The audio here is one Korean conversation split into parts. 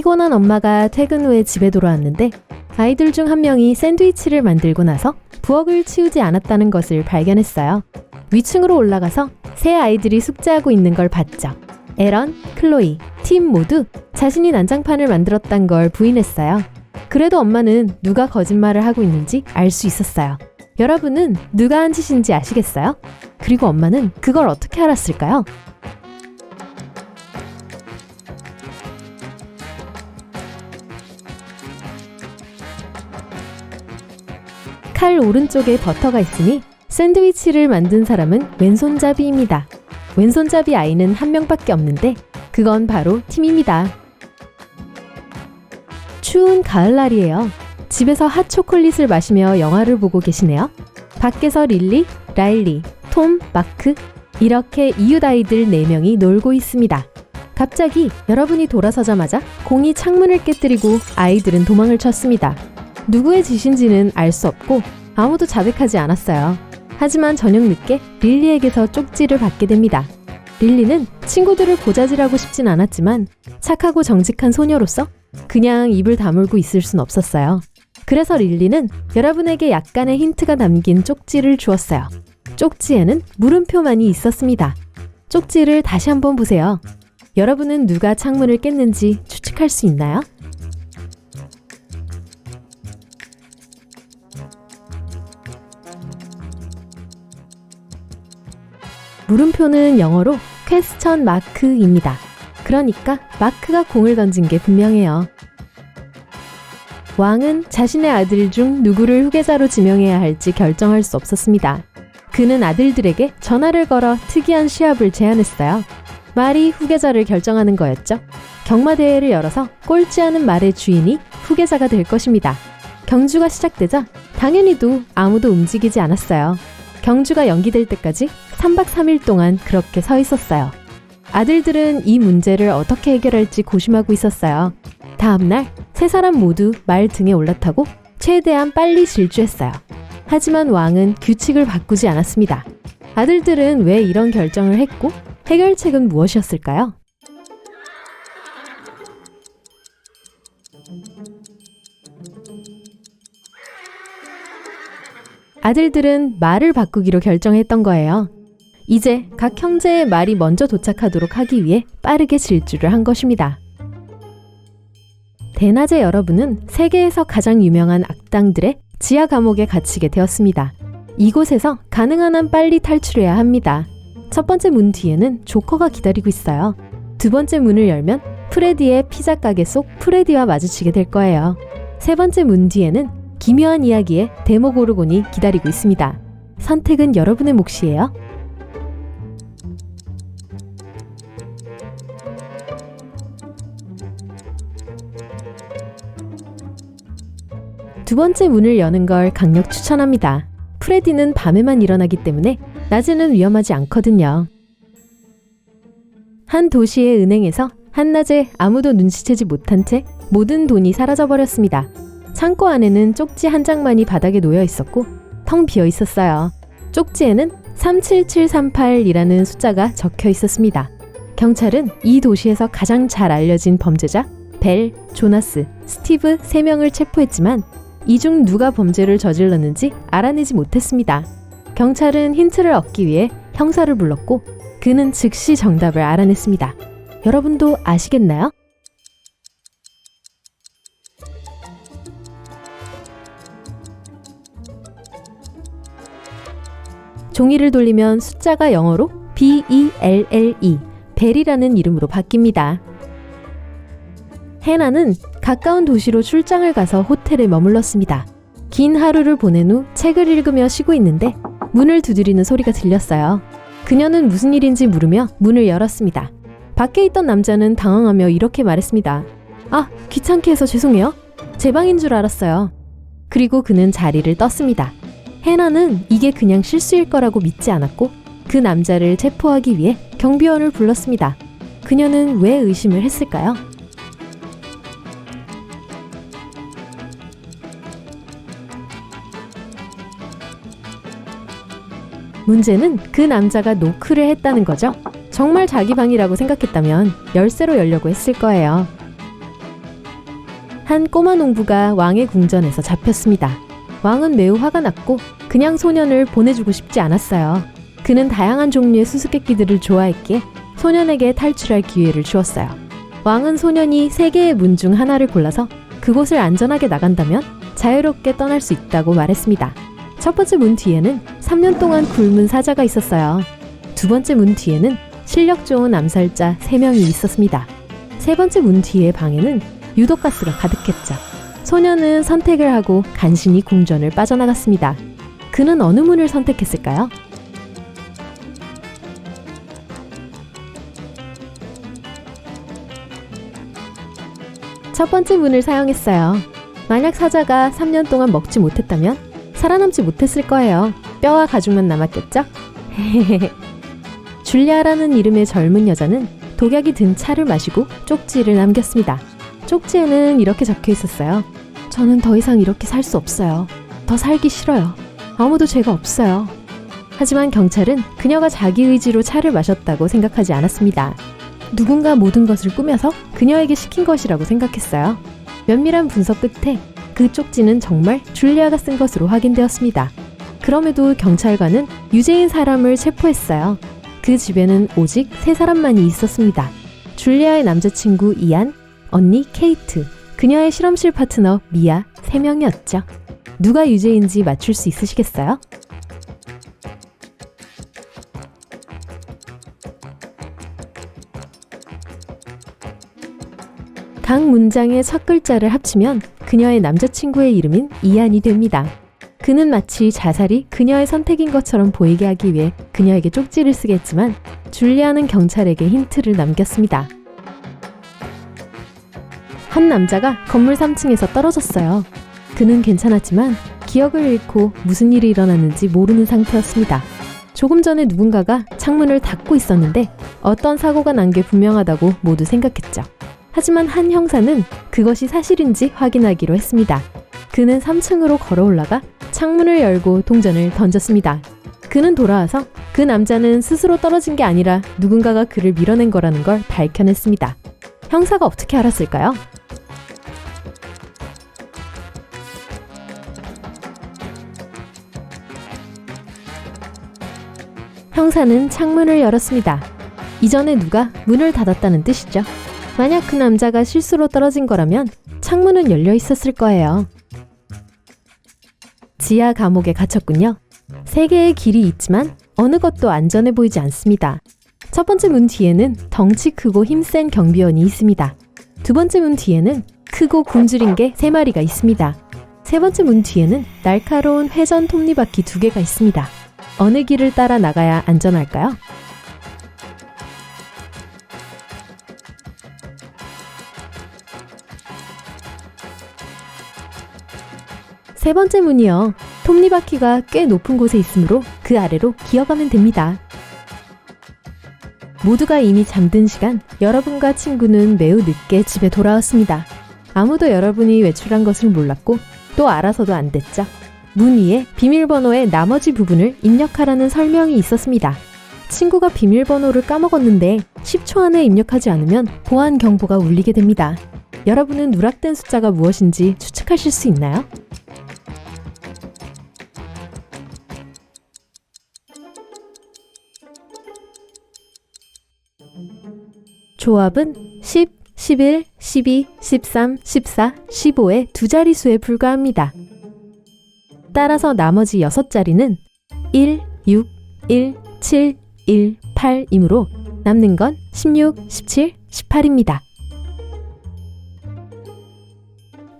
피곤한 엄마가 퇴근 후에 집에 돌아왔는데 아이들 중 한 명이 샌드위치를 만들고 나서 부엌을 치우지 않았다는 것을 발견했어요. 위층으로 올라가서 세 아이들이 숙제하고 있는 걸 봤죠. 에런, 클로이, 팀 모두 자신이 난장판을 만들었단 걸 부인했어요. 그래도 엄마는 누가 거짓말을 하고 있는지 알 수 있었어요. 여러분은 누가 한 짓인지 아시겠어요? 그리고 엄마는 그걸 어떻게 알았을까요? 칼 오른쪽에 버터가 있으니 샌드위치를 만든 사람은 왼손잡이입니다. 왼손잡이 아이는 한 명밖에 없는데 그건 바로 팀입니다. 추운 가을날이에요. 집에서 핫초콜릿을 마시며 영화를 보고 계시네요. 밖에서 릴리, 라일리, 톰, 마크 이렇게 이웃 아이들 4명이 놀고 있습니다. 갑자기 여러분이 돌아서자마자 공이 창문을 깨뜨리고 아이들은 도망을 쳤습니다. 누구의 짓인지는 알 수 없고 아무도 자백하지 않았어요. 하지만 저녁 늦게 릴리에게서 쪽지를 받게 됩니다. 릴리는 친구들을 고자질하고 싶진 않았지만 착하고 정직한 소녀로서 그냥 입을 다물고 있을 순 없었어요. 그래서 릴리는 여러분에게 약간의 힌트가 담긴 쪽지를 주었어요. 쪽지에는 물음표만이 있었습니다. 쪽지를 다시 한번 보세요. 여러분은 누가 창문을 깼는지 추측할 수 있나요? 물음표는 영어로 퀘스천 마크입니다. 그러니까 마크가 공을 던진 게 분명해요. 왕은 자신의 아들 중 누구를 후계자로 지명해야 할지 결정할 수 없었습니다. 그는 아들들에게 전화를 걸어 특이한 시합을 제안했어요. 말이 후계자를 결정하는 거였죠. 경마대회를 열어서 꼴찌하는 말의 주인이 후계자가 될 것입니다. 경주가 시작되자 당연히도 아무도 움직이지 않았어요. 경주가 연기될 때까지 3박 3일 동안 그렇게 서 있었어요. 아들들은 이 문제를 어떻게 해결할지 고심하고 있었어요. 다음날 세 사람 모두 말 등에 올라타고 최대한 빨리 질주했어요. 하지만 왕은 규칙을 바꾸지 않았습니다. 아들들은 왜 이런 결정을 했고 해결책은 무엇이었을까요? 아들들은 말을 바꾸기로 결정했던 거예요. 이제 각 형제의 말이 먼저 도착하도록 하기 위해 빠르게 질주를 한 것입니다. 대낮에 여러분은 세계에서 가장 유명한 악당들의 지하 감옥에 갇히게 되었습니다. 이곳에서 가능한 한 빨리 탈출해야 합니다. 첫 번째 문 뒤에는 조커가 기다리고 있어요. 두 번째 문을 열면 프레디의 피자 가게 속 프레디와 마주치게 될 거예요. 세 번째 문 뒤에는 기묘한 이야기의 데모고르곤이 기다리고 있습니다. 선택은 여러분의 몫이에요. 두 번째 문을 여는 걸 강력 추천합니다. 프레디는 밤에만 일어나기 때문에 낮에는 위험하지 않거든요. 한 도시의 은행에서 한낮에 아무도 눈치채지 못한 채 모든 돈이 사라져버렸습니다. 창고 안에는 쪽지 한 장만이 바닥에 놓여 있었고 텅 비어 있었어요. 쪽지에는 37738이라는 숫자가 적혀 있었습니다. 경찰은 이 도시에서 가장 잘 알려진 범죄자 벨, 조나스, 스티브 3명을 체포했지만 이 중 누가 범죄를 저질렀는지 알아내지 못했습니다. 경찰은 힌트를 얻기 위해 형사를 불렀고 그는 즉시 정답을 알아냈습니다. 여러분도 아시겠나요? 종이를 돌리면 숫자가 영어로 B-E-L-L-E, 벨이라는 이름으로 바뀝니다. 해나는 가까운 도시로 출장을 가서 호텔에 머물렀습니다. 긴 하루를 보낸 후 책을 읽으며 쉬고 있는데 문을 두드리는 소리가 들렸어요. 그녀는 무슨 일인지 물으며 문을 열었습니다. 밖에 있던 남자는 당황하며 이렇게 말했습니다. 아, 귀찮게 해서 죄송해요. 제 방인 줄 알았어요. 그리고 그는 자리를 떴습니다. 해나는 이게 그냥 실수일 거라고 믿지 않았고 그 남자를 체포하기 위해 경비원을 불렀습니다. 그녀는 왜 의심을 했을까요? 문제는 그 남자가 노크를 했다는 거죠. 정말 자기 방이라고 생각했다면 열쇠로 열려고 했을 거예요. 한 꼬마 농부가 왕의 궁전에서 잡혔습니다. 왕은 매우 화가 났고 그냥 소년을 보내주고 싶지 않았어요. 그는 다양한 종류의 수수께끼들을 좋아했기에 소년에게 탈출할 기회를 주었어요. 왕은 소년이 3개의 문 중 하나를 골라서 그곳을 안전하게 나간다면 자유롭게 떠날 수 있다고 말했습니다. 첫 번째 문 뒤에는 3년 동안 굶은 사자가 있었어요. 두 번째 문 뒤에는 실력 좋은 암살자 3명이 있었습니다. 세 번째 문 뒤의 방에는 유독가스가 가득했죠. 소년은 선택을 하고 간신히 궁전을 빠져나갔습니다. 그는 어느 문을 선택했을까요? 첫 번째 문을 사용했어요. 만약 사자가 3년 동안 먹지 못했다면 살아남지 못했을 거예요. 뼈와 가죽만 남았겠죠? 줄리아라는 이름의 젊은 여자는 독약이 든 차를 마시고 쪽지를 남겼습니다. 쪽지에는 이렇게 적혀 있었어요. 저는 더 이상 이렇게 살 수 없어요. 더 살기 싫어요. 아무도 죄가 없어요. 하지만 경찰은 그녀가 자기 의지로 차를 마셨다고 생각하지 않았습니다. 누군가 모든 것을 꾸며서 그녀에게 시킨 것이라고 생각했어요. 면밀한 분석 끝에 그 쪽지는 정말 줄리아가 쓴 것으로 확인되었습니다. 그럼에도 경찰관은 유죄인 사람을 체포했어요. 그 집에는 오직 3사람만이 있었습니다. 줄리아의 남자친구 이안, 언니 케이트, 그녀의 실험실 파트너 미아 3명이었죠. 누가 유죄인지 맞출 수 있으시겠어요? 각 문장의 첫 글자를 합치면 그녀의 남자친구의 이름인 이안이 됩니다. 그는 마치 자살이 그녀의 선택인 것처럼 보이게 하기 위해 그녀에게 쪽지를 쓰겠지만 줄리아는 경찰에게 힌트를 남겼습니다. 한 남자가 건물 3층에서 떨어졌어요. 그는 괜찮았지만 기억을 잃고 무슨 일이 일어났는지 모르는 상태였습니다. 조금 전에 누군가가 창문을 닫고 있었는데 어떤 사고가 난 게 분명하다고 모두 생각했죠. 하지만 한 형사는 그것이 사실인지 확인하기로 했습니다. 그는 3층으로 걸어 올라가 창문을 열고 동전을 던졌습니다. 그는 돌아와서 그 남자는 스스로 떨어진 게 아니라 누군가가 그를 밀어낸 거라는 걸 밝혀냈습니다. 형사가 어떻게 알았을까요? 형사는 창문을 열었습니다. 이전에 누가 문을 닫았다는 뜻이죠. 만약 그 남자가 실수로 떨어진 거라면 창문은 열려 있었을 거예요. 지하 감옥에 갇혔군요. 3개의 길이 있지만 어느 것도 안전해 보이지 않습니다. 첫 번째 문 뒤에는 덩치 크고 힘센 경비원이 있습니다. 두 번째 문 뒤에는 크고 굶주린 개 3마리가 있습니다. 세 번째 문 뒤에는 날카로운 회전 톱니바퀴 2개가 있습니다. 어느 길을 따라 나가야 안전할까요? 세 번째 문이요. 톱니바퀴가 꽤 높은 곳에 있으므로 그 아래로 기어가면 됩니다. 모두가 이미 잠든 시간, 여러분과 친구는 매우 늦게 집에 돌아왔습니다. 아무도 여러분이 외출한 것을 몰랐고 또 알아서도 안 됐죠. 문 위에 비밀번호의 나머지 부분을 입력하라는 설명이 있었습니다. 친구가 비밀번호를 까먹었는데 10초 안에 입력하지 않으면 보안 경보가 울리게 됩니다. 여러분은 누락된 숫자가 무엇인지 추측하실 수 있나요? 조합은 10, 11, 12, 13, 14, 15의 두 자릿수에 불과합니다. 따라서 나머지 6자리는 1, 6, 1, 7, 1, 8이므로 남는 건 16, 17, 18입니다.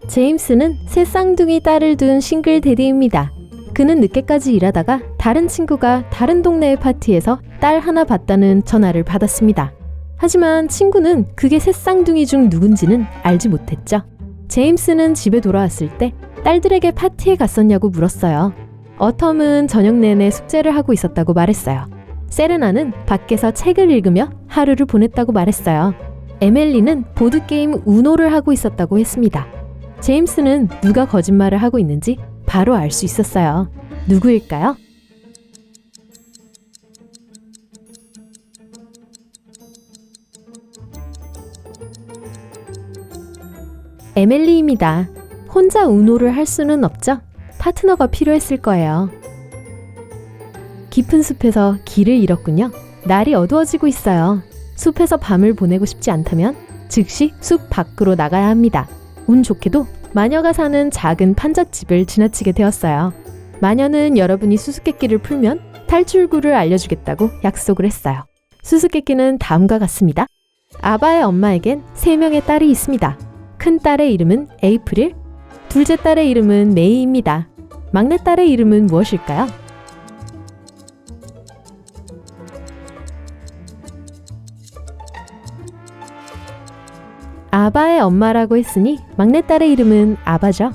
제임스는 3 쌍둥이 딸을 둔 싱글 대디입니다. 그는 늦게까지 일하다가 다른 친구가 다른 동네의 파티에서 딸 하나 봤다는 전화를 받았습니다. 하지만 친구는 그게 3 쌍둥이 중 누군지는 알지 못했죠. 제임스는 집에 돌아왔을 때 딸들에게 파티에 갔었냐고 물었어요. 어텀은 저녁 내내 숙제를 하고 있었다고 말했어요. 세레나는 밖에서 책을 읽으며 하루를 보냈다고 말했어요. 에멜리는 보드게임 우노를 하고 있었다고 했습니다. 제임스는 누가 거짓말을 하고 있는지 바로 알 수 있었어요. 누구일까요? 에밀리입니다. 혼자 우노를 할 수는 없죠? 파트너가 필요했을 거예요. 깊은 숲에서 길을 잃었군요. 날이 어두워지고 있어요. 숲에서 밤을 보내고 싶지 않다면 즉시 숲 밖으로 나가야 합니다. 운 좋게도 마녀가 사는 작은 판잣집을 지나치게 되었어요. 마녀는 여러분이 수수께끼를 풀면 탈출구를 알려주겠다고 약속을 했어요. 수수께끼는 다음과 같습니다. 아바의 엄마에겐 3명의 딸이 있습니다. 큰 딸의 이름은 에이프릴, 둘째 딸의 이름은 메이입니다. 막내 딸의 이름은 무엇일까요? 아바의 엄마라고 했으니 막내딸의 이름은 아바죠.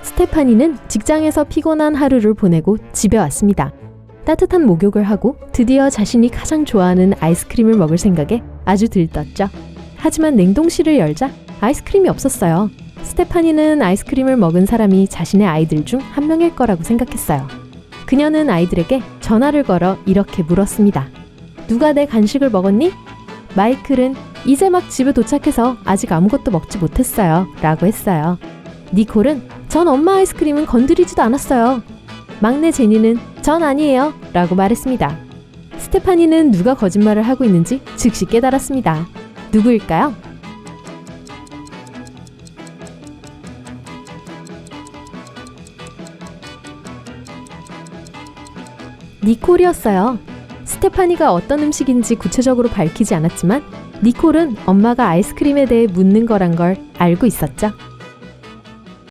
스테파니는 직장에서 피곤한 하루를 보내고 집에 왔습니다. 따뜻한 목욕을 하고 드디어 자신이 가장 좋아하는 아이스크림을 먹을 생각에 아주 들떴죠. 하지만 냉동실을 열자 아이스크림이 없었어요. 스테파니는 아이스크림을 먹은 사람이 자신의 아이들 중 한 명일 거라고 생각했어요. 그녀는 아이들에게 전화를 걸어 이렇게 물었습니다. 누가 내 간식을 먹었니? 마이클은 이제 막 집에 도착해서 아직 아무것도 먹지 못했어요 라고 했어요. 니콜은 전 엄마 아이스크림은 건드리지도 않았어요. 막내 제니는 전 아니에요 라고 말했습니다. 스테파니는 누가 거짓말을 하고 있는지 즉시 깨달았습니다. 누구일까요? 니콜이었어요. 스테파니가 어떤 음식인지 구체적으로 밝히지 않았지만 니콜은 엄마가 아이스크림에 대해 묻는 거란 걸 알고 있었죠.